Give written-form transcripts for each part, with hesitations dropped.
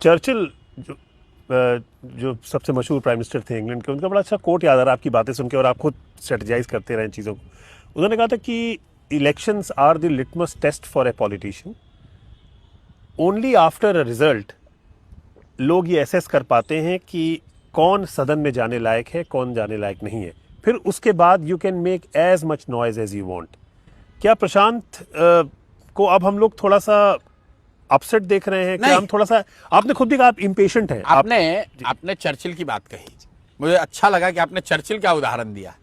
Churchill जो सबसे मशहूर प्राइम मिनिस्टर थे इंग्लैंड के, उनका बड़ा अच्छा कोट याद आ रहा है आपकी बातें सुन के, और आप खुद स्ट्रेटजाइज करते रहे चीज़ों को। उन्होंने कहा था कि elections are the litmus test for a politician. Only after a result लोग ये एसेस कर पाते हैं कि कौन सदन में जाने लायक है, कौन जाने लायक नहीं है। फिर उसके बाद you can make as much noise as you want. क्या प्रशांत को अब हम लोग थोड़ा सा अपसेट देख रहे हैं? कि हम थोड़ा सा, आपने खुद भी कहा आप इम्पेशेंट हैं। आपने चर्चिल की बात कही, मुझे अच्छा लगा कि आपने चर्चिल का उदाहरण दिया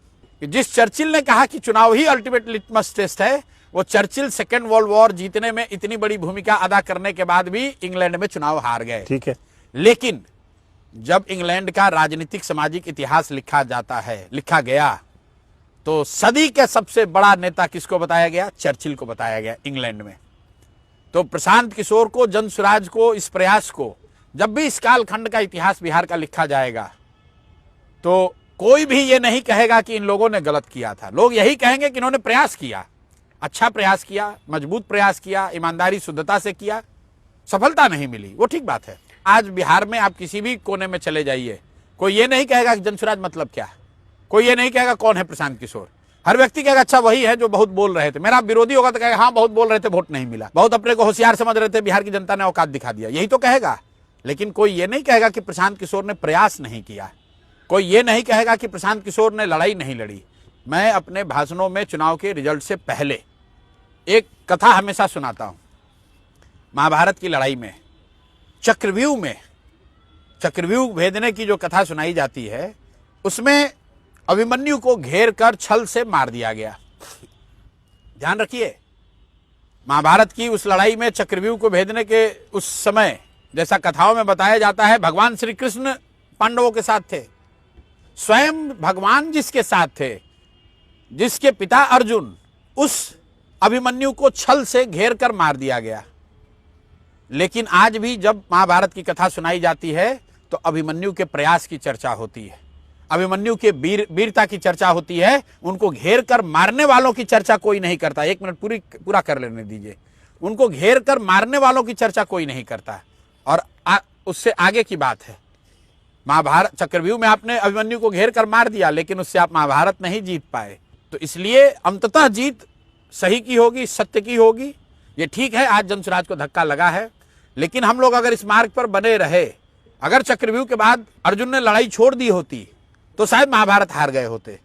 कि जिस चर्चिल ने कहा कि चुनाव ही अल्टीमेट लिटमस टेस्ट है, वो चर्चिल सेकेंड वर्ल्ड वॉर जीतने में इतनी बड़ी भूमिका अदा करने के बाद भी इंग्लैंड में चुनाव हार गए। ठीक है, लेकिन जब इंग्लैंड का राजनीतिक सामाजिक इतिहास लिखा गया, तो सदी के सबसे बड़ा नेता किसको बताया गया? चर्चिल को बताया गया इंग्लैंड में। तो प्रशांत किशोर को, जन स्वराज को, इस प्रयास को, जब भी इस कालखंड का इतिहास बिहार का लिखा जाएगा, तो कोई भी ये नहीं कहेगा कि इन लोगों ने गलत किया था। लोग यही कहेंगे कि इन्होंने प्रयास किया, अच्छा प्रयास किया, मजबूत प्रयास किया, ईमानदारी शुद्धता से किया, सफलता नहीं मिली, वो ठीक बात है। आज बिहार में आप किसी भी कोने में चले जाइए, कोई ये नहीं कहेगा कि जनसुराज मतलब क्या है, कोई ये नहीं कहेगा कौन है प्रशांत किशोर। हर व्यक्ति कहेगा अच्छा वही है जो बहुत बोल रहे थे। मेरा विरोधी होगा तो कहेगा हाँ बहुत बोल रहे थे, वोट नहीं मिला, बहुत अपने को होशियार समझ रहे थे, बिहार की जनता ने औकात दिखा दिया, यही तो कहेगा। लेकिन कोई ये नहीं कहेगा कि प्रशांत किशोर ने प्रयास नहीं किया, कोई ये नहीं कहेगा कि प्रशांत किशोर ने लड़ाई नहीं लड़ी। मैं अपने भाषणों में चुनाव के रिजल्ट से पहले एक कथा हमेशा सुनाता हूं। महाभारत की लड़ाई में चक्रव्यूह भेदने की जो कथा सुनाई जाती है, उसमें अभिमन्यु को घेर कर छल से मार दिया गया। ध्यान रखिए, महाभारत की उस लड़ाई में चक्रव्यूह को भेदने के उस समय, जैसा कथाओं में बताया जाता है, भगवान श्री कृष्ण पांडवों के साथ थे। स्वयं भगवान जिसके साथ थे, जिसके पिता अर्जुन, उस अभिमन्यु को छल से घेर कर मार दिया गया। लेकिन आज भी जब महाभारत की कथा सुनाई जाती है तो अभिमन्यु के प्रयास की चर्चा होती है, अभिमन्यु के वीरता की चर्चा होती है। उनको घेर कर मारने वालों की चर्चा कोई नहीं करता। एक मिनट पूरा कर लेने दीजिए। उनको घेर कर मारने वालों की चर्चा कोई नहीं करता। और उससे आगे की बात है, महाभारत चक्रव्यूह में आपने अभिमन्यु को घेर कर मार दिया, लेकिन उससे आप महाभारत नहीं जीत पाए। तो इसलिए अंततः जीत सही की होगी, सत्य की होगी। ये ठीक है, आज जनसुराज को धक्का लगा है, लेकिन हम लोग अगर इस मार्ग पर बने रहे, अगर चक्रव्यूह के बाद अर्जुन ने लड़ाई छोड़ दी होती, तो शायद महाभारत हार गए होते।